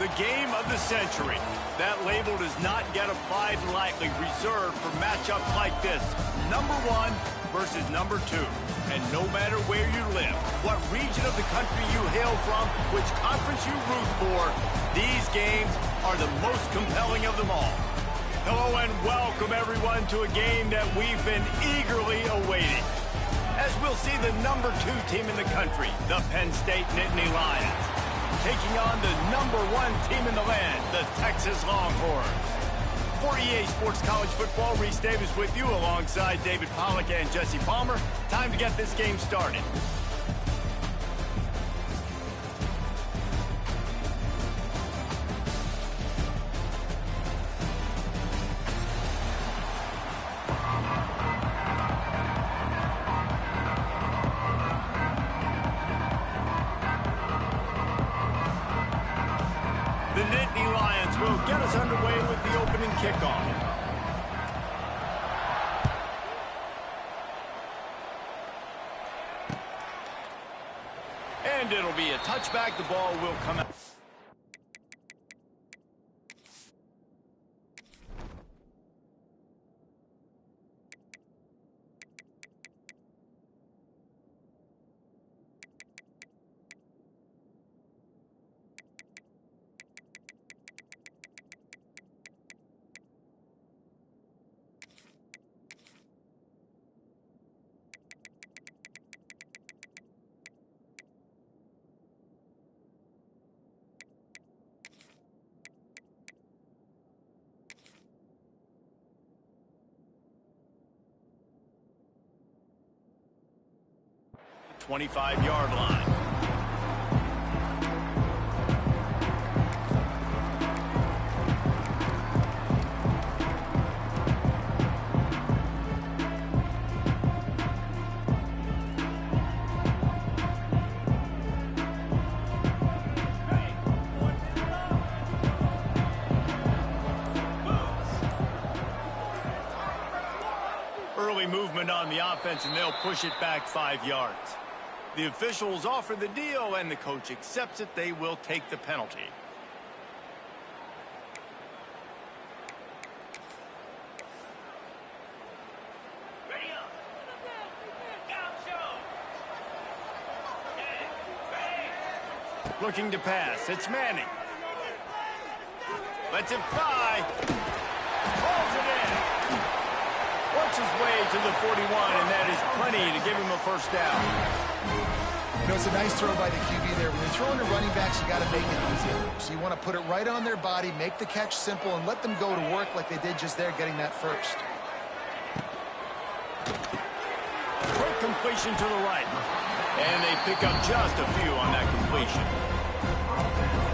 The game of the century. That label does not get applied lightly, reserved for matchups like this. Number 1 versus number 2. And no matter where you live, what region of the country you hail from, which conference you root for, these games are the most compelling of them all. Hello and welcome everyone to a game that we've been eagerly awaiting. As we'll see the number 2 team in the country, the Penn State Nittany Lions, taking on the number 1 team in the land, the Texas Longhorns. For EA Sports College Football, Reese Davis with you alongside David Pollack and Jesse Palmer. Time to get this game started. The Nittany Lions will get us underway with the opening kickoff. And it'll be a touchback. The ball will come out. The 25-yard line. Early movement on the offense, and they'll push it back 5 yards. The officials offer the deal, and the coach accepts it. They will take the penalty. Looking to pass. It's Manning. Lets it fly. Calls it in. Works his way to the 41, and that is plenty to give him a first down. You know, it's a nice throw by the QB there. When you're throwing to running backs, you got to make it easy. So you want to put it right on their body, make the catch simple, and let them go to work like they did just there, getting that first. Quick completion to the right. And they pick up just a few on that completion.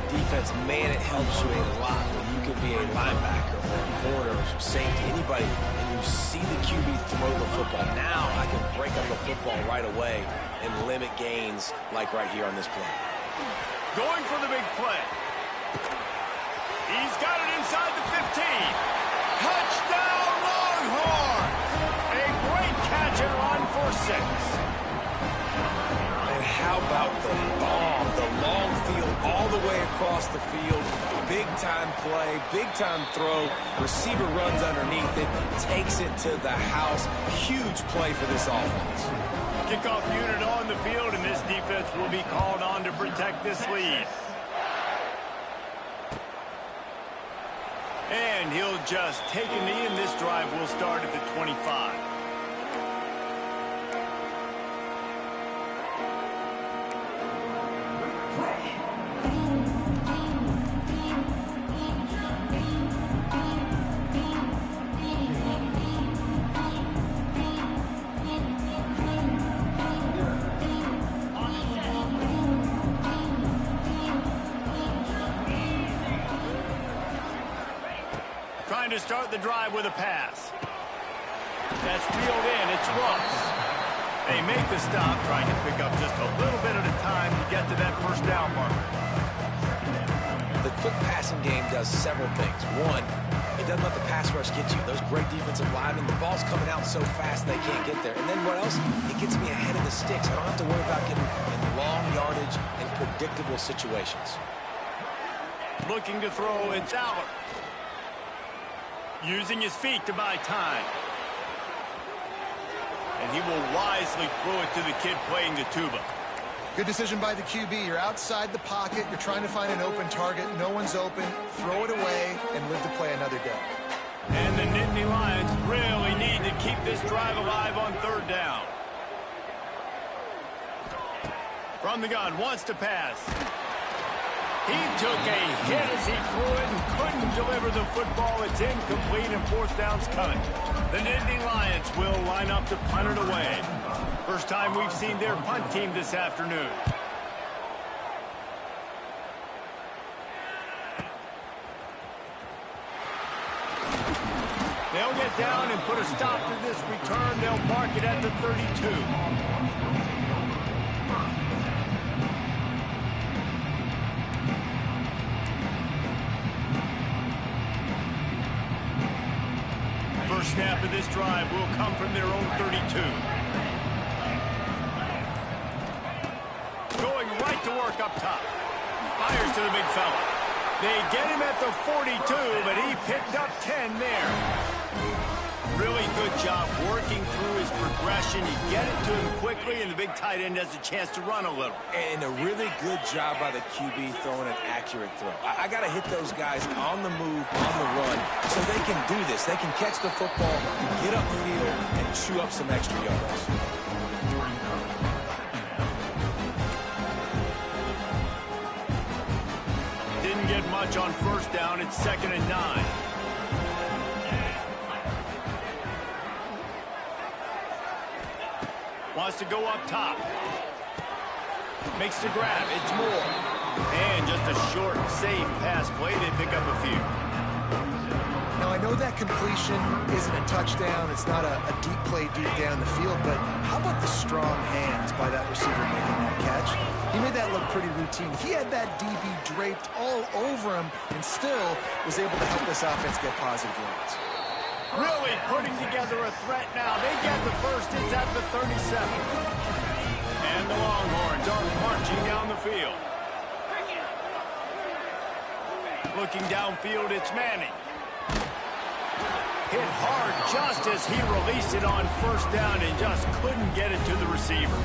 Defense, man, it helps you a lot when you can be a linebacker or a corner or safety, anybody, and you see the QB throw the football. Now I can break up the football right away and limit gains like right here on this play. Going for the big play. He's got it inside the 15. Touchdown, Longhorns! A great catch and run for 6. And how about the bomb? The long field all the way across the field. Big-time play, big-time throw. Receiver runs underneath it, takes it to the house. Huge play for this offense. Kickoff unit on the field, and this defense will be called on to protect this lead. And he'll just take a knee, and this drive will start at the 25. Trying to start the drive with a pass. That's reeled in. It's Ross. They make the stop, trying to pick up just a little bit at a time to get to that first down marker. The quick passing game does several things. One, it doesn't let the pass rush get you. Those great defensive linemen, the ball's coming out so fast they can't get there. And then what else? It gets me ahead of the sticks. I don't have to worry about getting in long yardage and predictable situations. Looking to throw, it's Aller. Using his feet to buy time. And he will wisely throw it to the kid playing the tuba. Good decision by the QB. You're outside the pocket. You're trying to find an open target. No one's open. Throw it away and live to play another day. And the Nittany Lions really need to keep this drive alive on third down. From the gun, wants to pass. He took a hit as he threw it and couldn't deliver the football. It's incomplete and fourth down's coming. The Nittany Lions will line up to punt it away. First time we've seen their punt team this afternoon. They'll get down and put a stop to this return. They'll mark it at the 32. First snap of this drive will come from their own 32. Going right to work up top. Fires to the big fella. They get him at the 42, but he picked up 10 there. Really good job working through his progression. You get it to him quickly, and the big tight end has a chance to run a little. And a really good job by the QB throwing an accurate throw. I got to hit those guys on the move, on the run, so they can do this. They can catch the football, get upfield, and chew up some extra yards. Didn't get much on first down. It's 2nd and 9. Wants to go up top. Makes the grab. It's Moore. And just a short, safe pass play. They pick up a few. Now, I know that completion isn't a touchdown. It's not a deep play deep down the field, but how about the strong hands by that receiver making that catch? He made that look pretty routine. He had that DB draped all over him and still was able to help this offense get positive yards. Really putting together a threat now. They get the first. It's at the 37. And the Longhorns are marching down the field. Looking downfield, it's Manning. Hit hard just as he released it on first down and just couldn't get it to the receiver.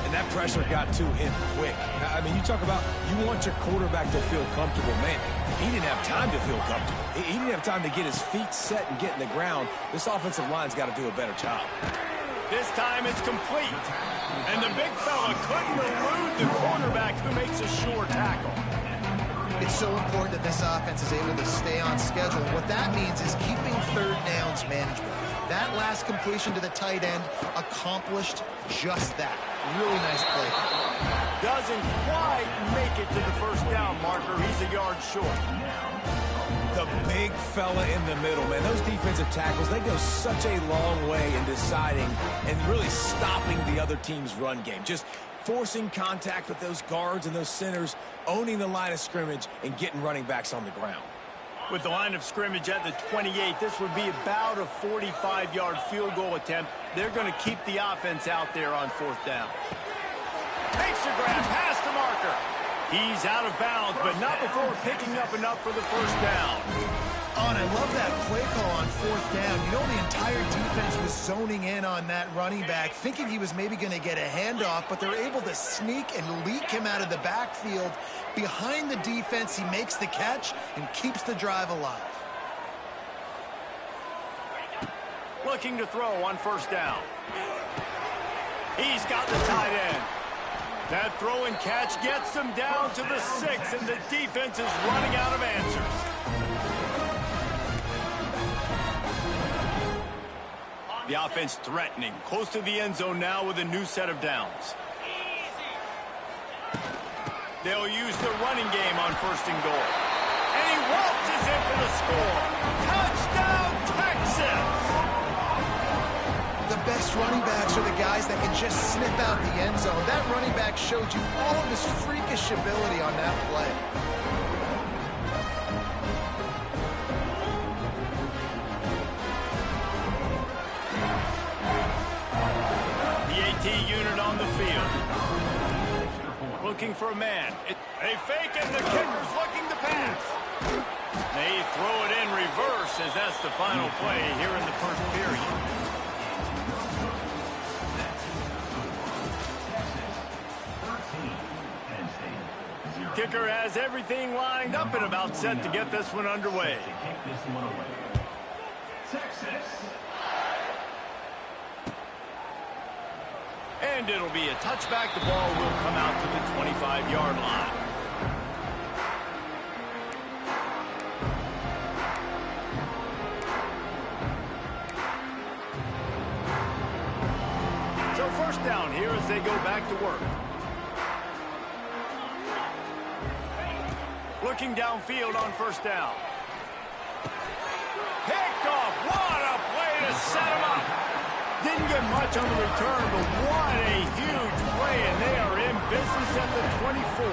And that pressure got to him quick. I mean, you talk about you want your quarterback to feel comfortable. Man, he didn't have time to feel comfortable. He didn't have time to get his feet set and get in the ground. This offensive line's got to do a better job. This time it's complete. And the big fella couldn't elude the cornerback who makes a sure tackle. It's so important that this offense is able to stay on schedule. What that means is keeping third downs manageable. That last completion to the tight end accomplished just that. Really nice play. Doesn't quite make it to the first down marker. He's a yard short. The big fella in the middle, man. Those defensive tackles, they go such a long way in deciding and really stopping the other team's run game. Just forcing contact with those guards and those centers, owning the line of scrimmage, and getting running backs on the ground. With the line of scrimmage at the 28, this would be about a 45-yard field goal attempt. They're going to keep the offense out there on fourth down. Makes the grab past the marker. He's out of bounds, but not before picking up enough for the first down. Oh, and I love that play call on fourth down. You know, the entire defense was zoning in on that running back, thinking he was maybe going to get a handoff, but they're able to sneak and leak him out of the backfield. Behind the defense, he makes the catch and keeps the drive alive. Looking to throw on first down. He's got the tight end. That throw and catch gets them down to the 6, and the defense is running out of answers. The offense threatening, close to the end zone now with a new set of downs. They'll use the running game on first and goal. And he waltzes in for the score. Touchdown, Texas! The best running backs are the guys that can just snip out the end zone. That running back showed you all of his freakish ability on that play. The AT unit on the field. looking for a man. They fake it, and the kicker's looking to pass. They throw it in reverse as that's the final play here in the first period. Kicker has everything lined up and about set to get this one underway. And it'll be a touchback. The ball will come out to the 25-yard line. So first down here as they go back to work. Looking downfield on first down. Picked off. What a play to set him up. Didn't get much on the return, but what a huge play, and they are in business at the 24.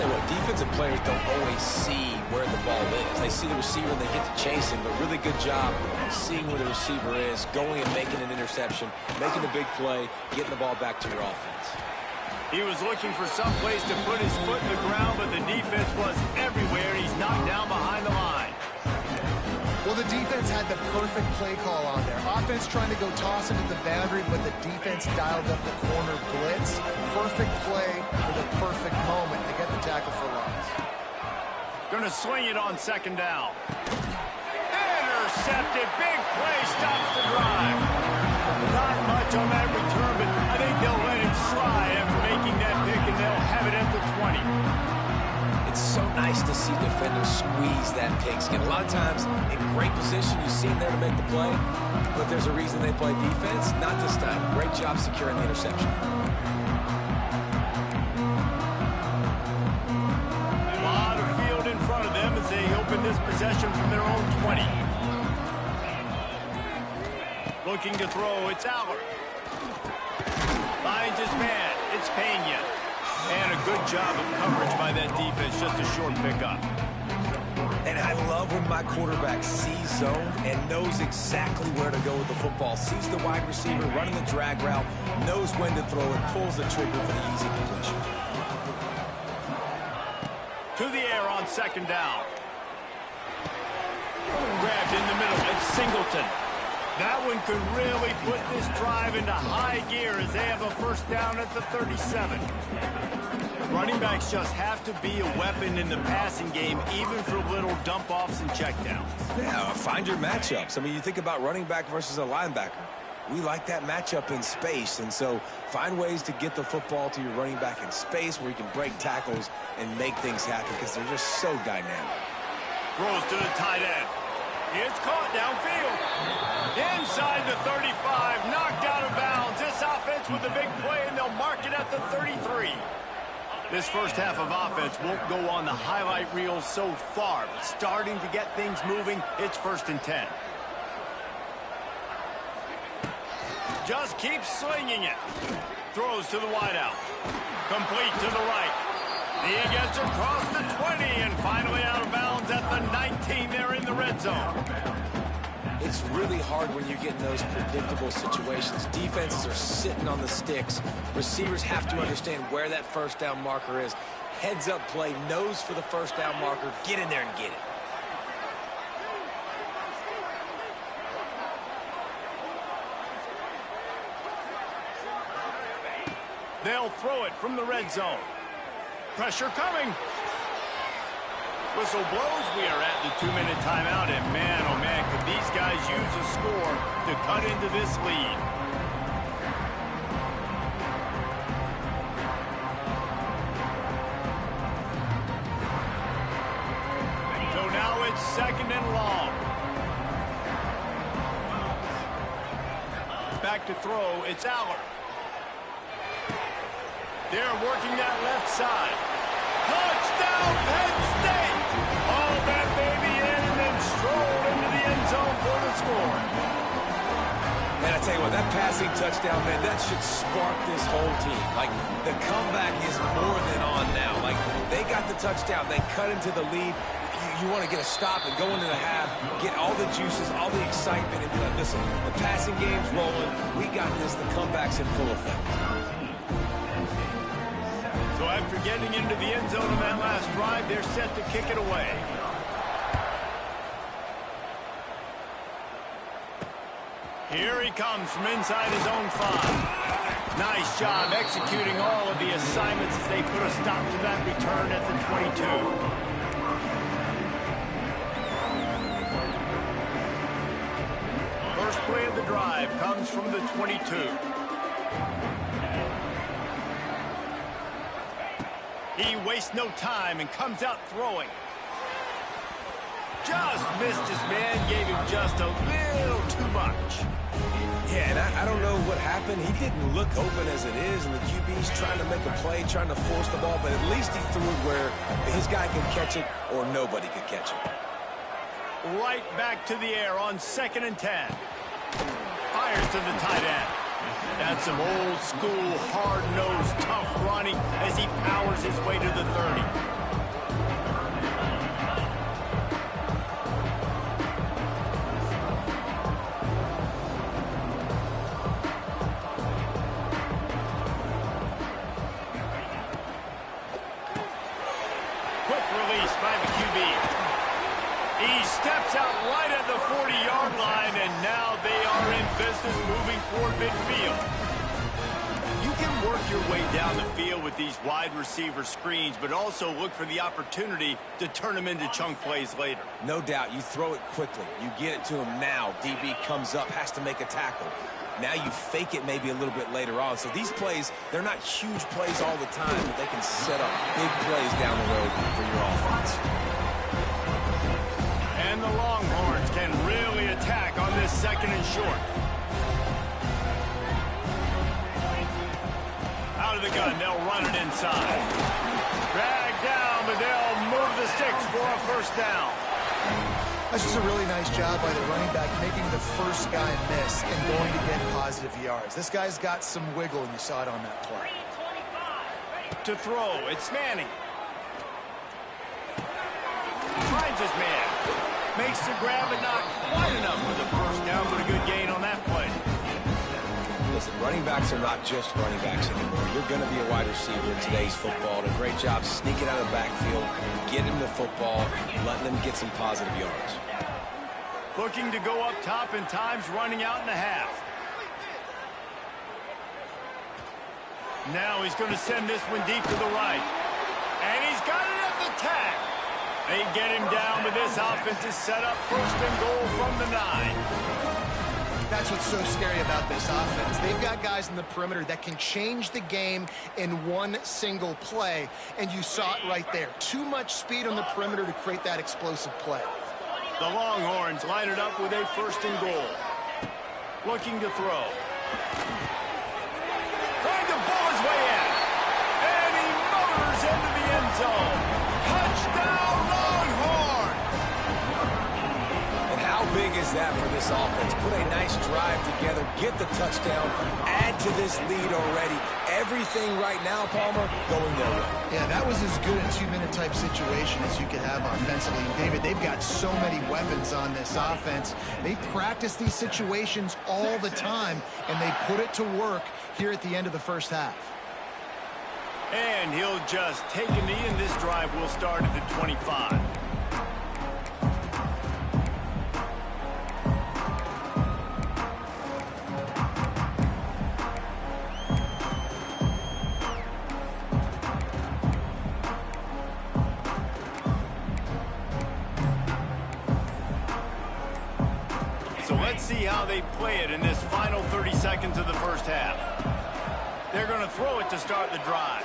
Tell you what, defensive players don't always see where the ball is. They see the receiver and they get to chase him, but really good job seeing where the receiver is, going and making an interception, making the big play, getting the ball back to your offense. He was looking for some place to put his foot in the ground, but the defense was everywhere. He's knocked down behind the line. Well, the defense had the perfect play call on there. Offense trying to go toss into the boundary, but the defense dialed up the corner blitz. Perfect play for the perfect moment to get the tackle for loss. Going to swing it on second down. Intercepted. Big play stops the drive. Not much on that return, but I think they'll let it slide after making that pick, and they'll have it at the 20. It's so nice to see defenders squeeze that pigskin. A lot of times, in great position, you see them there to make the play, but there's a reason they play defense. Not this time. Great job securing the interception. A lot of field in front of them as they open this possession from their own 20. Looking to throw, it's Allard. Finds his man, it's Pena. And a good job of coverage by that defense, just a short pickup. And I love when my quarterback sees zone and knows exactly where to go with the football. Sees the wide receiver running the drag route, knows when to throw it, pulls the trigger for the easy completion. To the air on second down. Grabbed in the middle, it's Singleton. That one could really put this drive into high gear as they have a first down at the 37. Running backs just have to be a weapon in the passing game, even for little dump-offs and checkdowns. Yeah, find your matchups. I mean, you think about running back versus a linebacker. We like that matchup in space, and so find ways to get the football to your running back in space where you can break tackles and make things happen because they're just so dynamic. Throws to the tight end. It's caught downfield. Inside the 35, knocked out of bounds. This offense with a big play, and they'll mark it at the 33. This first half of offense won't go on the highlight reel so far, but starting to get things moving, it's 1st and 10. Just keeps slinging it. Throws to the wideout. Complete to the right. He gets across the 20 and finally out of bounds at the 19. They're in the red zone. It's really hard when you get in those predictable situations. Defenses are sitting on the sticks. Receivers have to understand where that first down marker is. Heads up play, nose for the first down marker. Get in there and get it. They'll throw it from the red zone. Pressure coming. Whistle blows. We are at the 2-minute timeout, and man, oh man, could these guys use a score to cut into this lead. So now it's 2nd and long. Back to throw, it's Allard. They're working that left side. Touchdown, Penn State! All that baby in and then strolled into the end zone for the score. Man, I tell you what, that passing touchdown, man, that should spark this whole team. Like, the comeback is more than on now. Like, they got the touchdown. They cut into the lead. You want to get a stop and go into the half, get all the juices, all the excitement, and be like, listen, the passing game's rolling. We got this. The comeback's in full effect. So after getting into the end zone on that last drive, they're set to kick it away. Here he comes from inside his own 5. Nice job executing all of the assignments as they put a stop to that return at the 22. First play of the drive comes from the 22. He wastes no time and comes out throwing. Just missed his man, gave him just a little too much. Yeah, and I don't know what happened. He didn't look open as it is, and the QB's trying to make a play, trying to force the ball, but at least he threw it where his guy could catch it or nobody could catch it. Right back to the air on 2nd and 10. Fires to the tight end. That's some old school, hard-nosed, tough running as he powers his way to the 30. Quick release by the QB. He steps out right at the 40-yard line, and now they are in business moving toward midfield. You can work your way down the field with these wide receiver screens, but also look for the opportunity to turn them into chunk plays later. No doubt, you throw it quickly. You get it to him now. DB comes up, has to make a tackle. Now you fake it maybe a little bit later on. So these plays, they're not huge plays all the time, but they can set up big plays down the road for your offense. And the Longhorns can really attack on this 2nd and short. Out of the gun, they'll run it inside. Drag down, but they'll move the sticks for a first down. That's just a really nice job by the running back, making the first guy miss and going to get positive yards. This guy's got some wiggle, and you saw it on that play. To throw, it's Manning. Finds his man. Makes the grab, but not quite enough for the first down, but a good gain on that play. Listen, running backs are not just running backs anymore. You're going to be a wide receiver in today's football. And a great job sneaking out of the backfield, getting the football, letting them get some positive yards. Looking to go up top in times, running out in the half. Now he's going to send this one deep to the right. And he's got it at the tag. They get him down, but this offense is set up 1st and goal from the 9. That's what's so scary about this offense. They've got guys in the perimeter that can change the game in one single play, and you saw it right there. Too much speed on the perimeter to create that explosive play. The Longhorns line it up with a 1st and goal. Looking to throw. Trying to pull his way in. And he motors into the end zone. Touchdown, Longhorn! And how big is that for this offense? Put a nice drive together, get the touchdown, add to this lead already. Everything right now, Palmer, going their way. Yeah, that was as good a 2-minute type situation as you could have offensively. And David, they've got so many weapons on this offense. They practice these situations all the time, and they put it to work here at the end of the first half. And he'll just take a knee, and this drive will start at the 25. So let's see how they play it in this final 30 seconds of the first half. They're going to throw it to start the drive.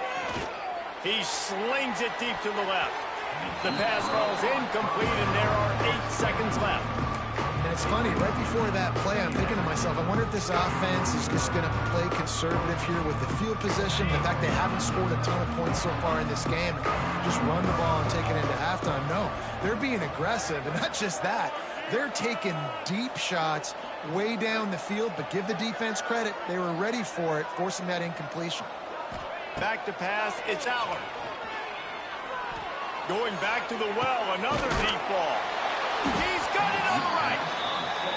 He slings it deep to the left. The pass falls incomplete, and there are 8 seconds left. And it's funny, right before that play, I'm thinking to myself, I wonder if this offense is just going to play conservative here with the field position, the fact they haven't scored a ton of points so far in this game, and just run the ball and take it into halftime. No, they're being aggressive, and not just that. They're taking deep shots way down the field, but give the defense credit. They were ready for it, forcing that incompletion. Back to pass, it's Allen. Going back to the well, another deep ball. He's got it all right.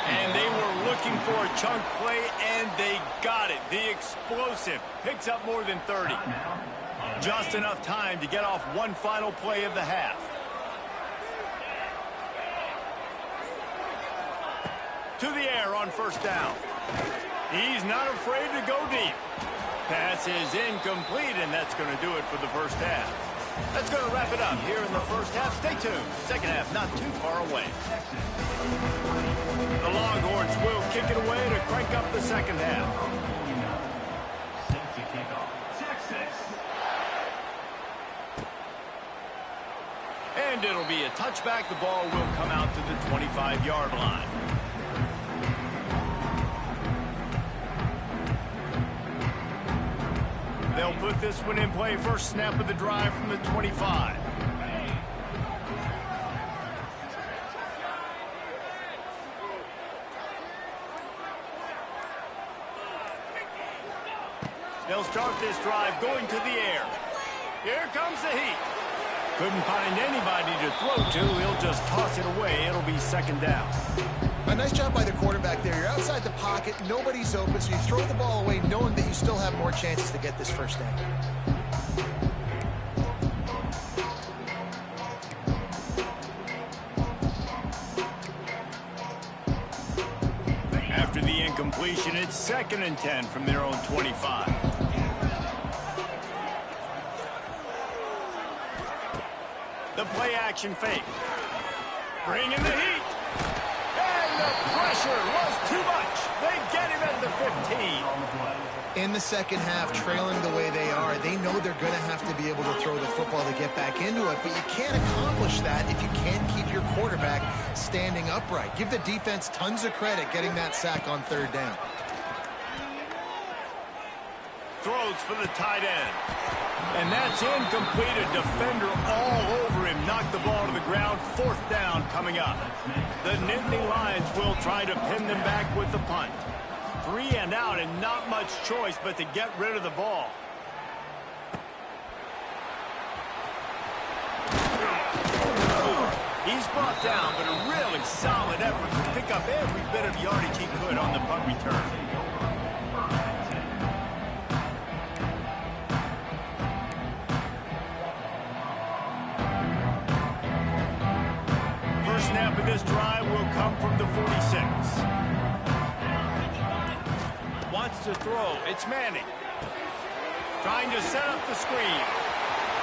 And they were looking for a chunk play, and they got it. The explosive picks up more than 30. Just enough time to get off one final play of the half. To the air on first down. He's not afraid to go deep. Pass is incomplete, and that's going to do it for the first half. That's going to wrap it up here in the first half. Stay tuned. Second half not too far away. The Longhorns will kick it away to crank up the second half. And it'll be a touchback. The ball will come out to the 25-yard line. They'll put this one in play. First snap of the drive from the 25. They'll start this drive going to the air. Here comes the heat. Couldn't find anybody to throw to. He'll just toss it away. It'll be second down. A nice job by the quarterback there. You're outside the pocket. Nobody's open, so you throw the ball away knowing that you still have more chances to get this first down. After the incompletion, it's 2nd and 10 from their own 25. The play action fake. Bring in the heat. And the pressure was too much. They get him at the 15. In the second half, trailing the way they are, they know they're going to have to be able to throw the football to get back into it, but you can't accomplish that if you can't keep your quarterback standing upright. Give the defense tons of credit getting that sack on third down. Throws for the tight end. And that's incomplete. A defender all over him. Knocked the ball to the ground. Fourth down coming up. The Nittany Lions will try to pin them back with the punt. 3 and out and not much choice but to get rid of the ball. He's brought down, but a really solid effort to pick up every bit of yardage he could on the punt return. First snap of this drive will come from the 46. Wants to throw. It's Manning. Trying to set up the screen.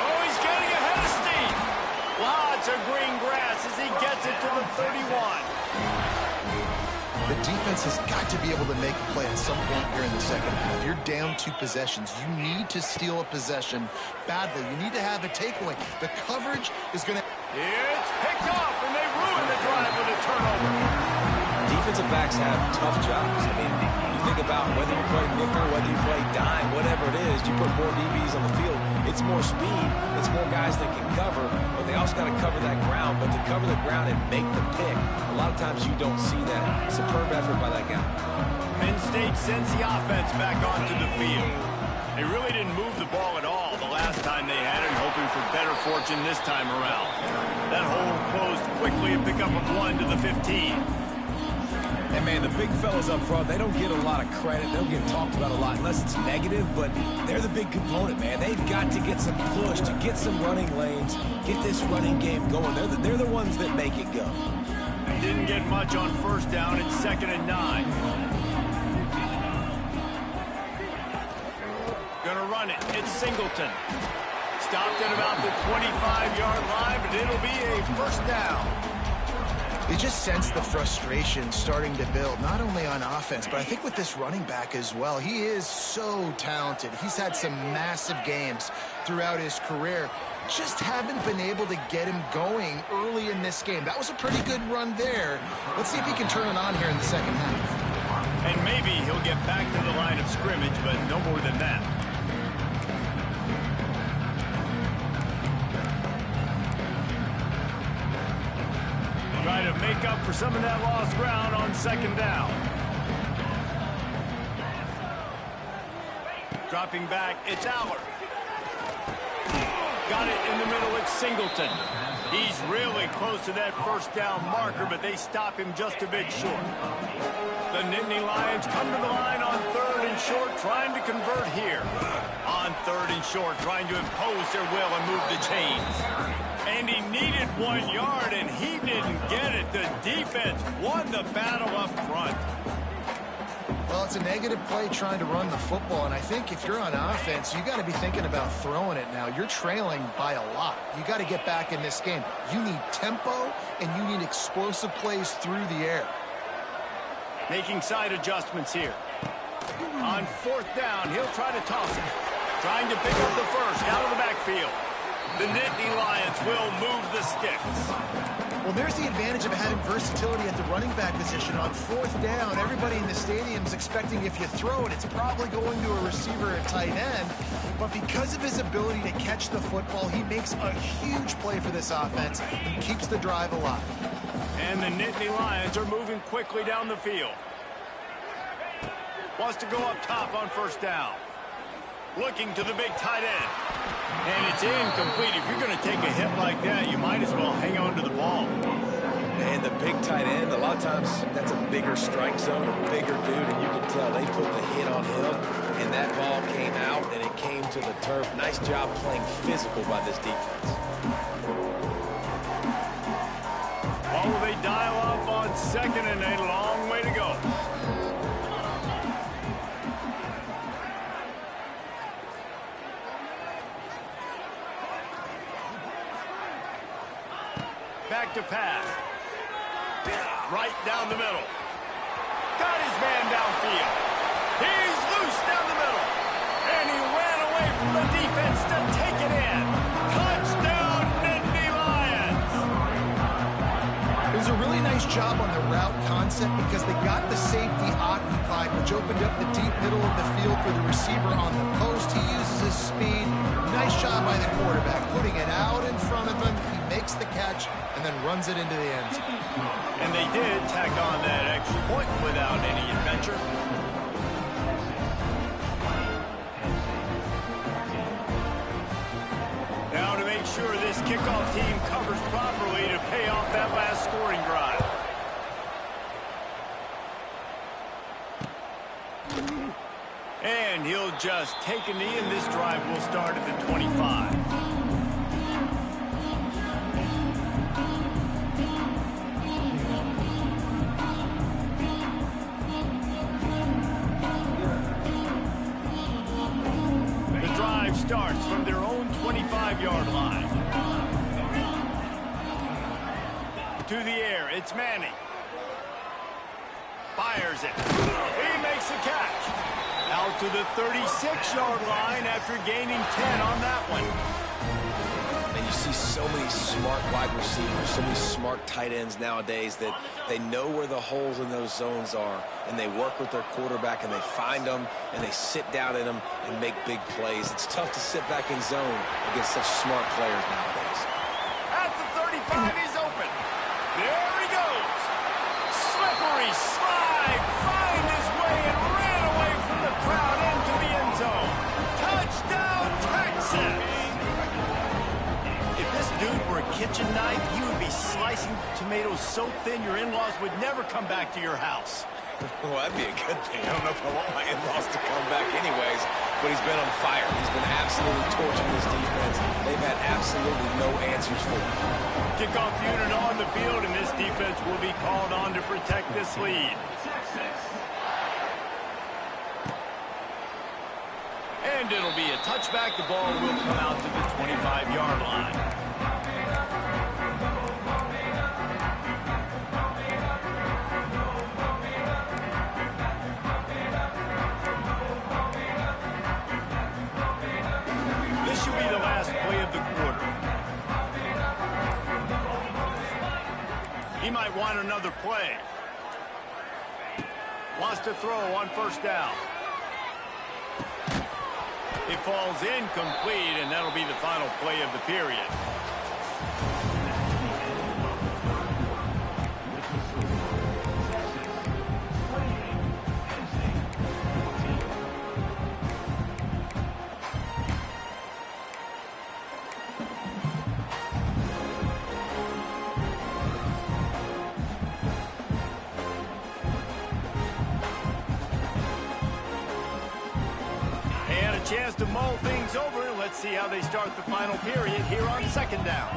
Oh, he's getting ahead of steam. Lots of green grass as he gets it to the 31. The defense has got to be able to make a play at some point here in the second half. You're down 2 possessions. You need to steal a possession badly. You need to have a takeaway. The coverage is going to... It's picked off, and they ruin the drive with a turnover. Defensive backs have tough jobs. I mean, you think about whether you play nickel, whether you play dime, whatever it is, you put more DBs on the field. It's more speed. It's more guys that can cover, but they also got to cover that ground. But to cover the ground and make the pick, a lot of times you don't see that. Superb effort by that guy. Penn State sends the offense back onto the field. They really didn't move the ball at all the last time they had it, hoping for better fortune this time around. That hole closed quickly, a pickup of 1 to the 15. And, man, the big fellas up front, they don't get a lot of credit. They don't get talked about a lot unless it's negative, but they're the big component, man. They've got to get some push, to get some running lanes, get this running game going. They're the ones that make it go. Didn't get much on first down. It's 2nd and 9. Gonna run it. It's Singleton. Stopped at about the 25-yard line, but it'll be a first down. You just sense the frustration starting to build, not only on offense, but I think with this running back as well. He is so talented. He's had some massive games throughout his career. Just haven't been able to get him going early in this game. That was a pretty good run there. Let's see if he can turn it on here in the second half. And maybe he'll get back to the line of scrimmage, but no more than that. Try to make up for some of that lost ground on second down. Dropping back, it's Aller. Got it in the middle, it's Singleton. He's really close to that first down marker, but they stop him just a bit short. The Nittany Lions come to the line on 3rd and short, trying to convert here. On 3rd and short, trying to impose their will and move the chains. And he needed 1 yard, and he didn't get it. The defense won the battle up front. Well, it's a negative play trying to run the football, and I think if you're on offense, you got to be thinking about throwing it now. You're trailing by a lot. You got to get back in this game. You need tempo, and you need explosive plays through the air. Making side adjustments here. On 4th down, he'll try to toss it. Trying to pick up the first out of the backfield. The Nittany Lions will move the sticks. Well, there's the advantage of having versatility at the running back position. On 4th down, everybody in the stadium is expecting if you throw it, it's probably going to a receiver at tight end. But because of his ability to catch the football, he makes a huge play for this offense and keeps the drive alive. And the Nittany Lions are moving quickly down the field. Wants to go up top on 1st down. Looking to the big tight end. And it's incomplete. If you're going to take a hit like that, you might as well hang on to the ball. And the big tight end, a lot of times that's a bigger strike zone, a bigger dude, and you can tell they put the hit on him, and that ball came out, and it came to the turf. Nice job playing physical by this defense. Oh, they dial up on 2nd and a long way to go. Back to pass. Right down the middle. Got his man downfield. He's loose down the middle. And he ran away from the defense to take it in. Touchdown, Nittany Lions. It was a really nice job on the route concept because they got the safety occupied, which opened up the deep middle of the field for the receiver on the post. He uses his speed. Nice job by the quarterback, putting it out in front of him. He makes the catch and then runs it into the end zone. And they did tack on that extra point without any adventure. Now to make sure this kickoff team covers properly to pay off that last scoring drive. And he'll just take a knee, and this drive will start at the 25. The drive starts from their own 25-yard line. To the air, it's Manning. Fires it. He makes the catch. Out to the 36-yard line after gaining 10 on that one. And you see so many smart wide receivers, so many smart tight ends nowadays that they know where the holes in those zones are, and they work with their quarterback, and they find them, and they sit down in them and make big plays. It's tough to sit back in zone against such smart players nowadays. At the 35, he's open. There he goes. Slippery slide. Find his way and ran away from the crowd into the end zone. Touchdown, Texas. If this dude were a kitchen knife, he would be slicing tomatoes so thin your in-laws would never come back to your house. Well, that'd be a good thing. I don't know if I want my in-laws to come back anyways, but he's been on fire. He's been absolutely torching this defense. They've had absolutely no answers for him. Kickoff unit on the field, and this defense will be called on to protect this lead. And it'll be a touchback. The ball will come out to the 25-yard line. This should be the last play of the quarter. He might want another play. Wants to throw on 1st down. It falls incomplete, and that'll be the final play of the period. a chance to mull things over. Let's see how they start the final period here on second down.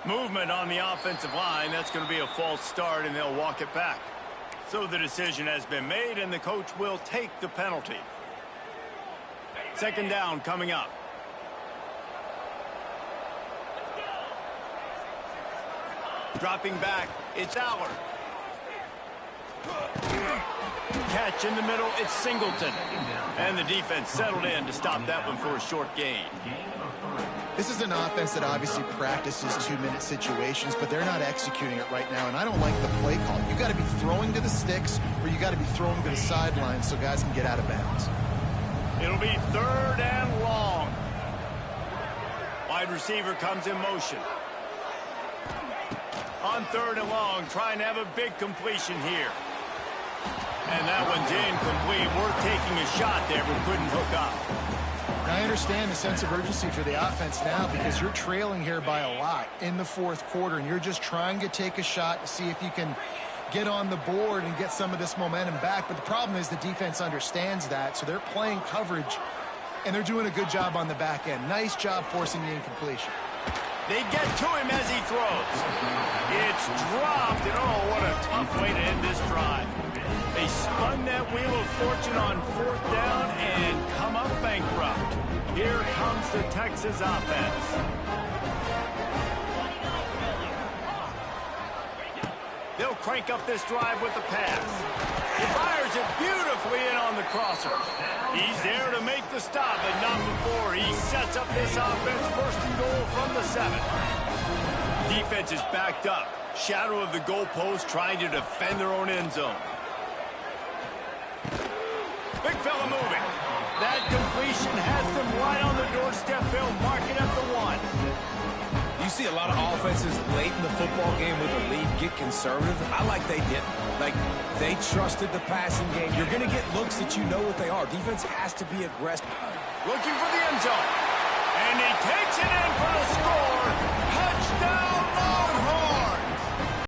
Movement on the offensive line. That's going to be a false start, and they'll walk it back. So the decision has been made, and the coach will take the penalty. Second down coming up. Dropping back, it's Allard. Catch in the middle, it's Singleton. And the defense settled in to stop that one for a short gain. This is an offense that obviously practices 2-minute situations, but they're not executing it right now, and I don't like the play call. You got to be throwing to the sticks, or you got to be throwing to the sidelines so guys can get out of bounds. It'll be third and long. Wide receiver comes in motion. On third and long, trying to have a big completion here. And that one's incomplete. We're taking a shot there, but couldn't hook up. I understand the sense of urgency for the offense now because you're trailing here by a lot in the fourth quarter, and you're just trying to take a shot to see if you can get on the board and get some of this momentum back. But the problem is the defense understands that, so they're playing coverage, and they're doing a good job on the back end. Nice job forcing the incompletion. They get to him as he throws. It's dropped, and oh, what a tough way to end this drive. They spun that wheel of fortune on fourth down and come up bankrupt. Here comes the Texas offense. They'll crank up this drive with the pass. He fires it beautifully in on the crosser. He's there to make the stop, but not before he sets up this offense first and goal from the 7. Defense is backed up. Shadow of the goalpost trying to defend their own end zone. Big fella moving. That completion has them right on the doorstep. They'll mark it at the 1. You see a lot of offenses late in the football game with a lead get conservative. I like they didn't. Like, they trusted the passing game. You're going to get looks that you know what they are. Defense has to be aggressive. Looking for the end zone. And he takes it in for the score. Touchdown,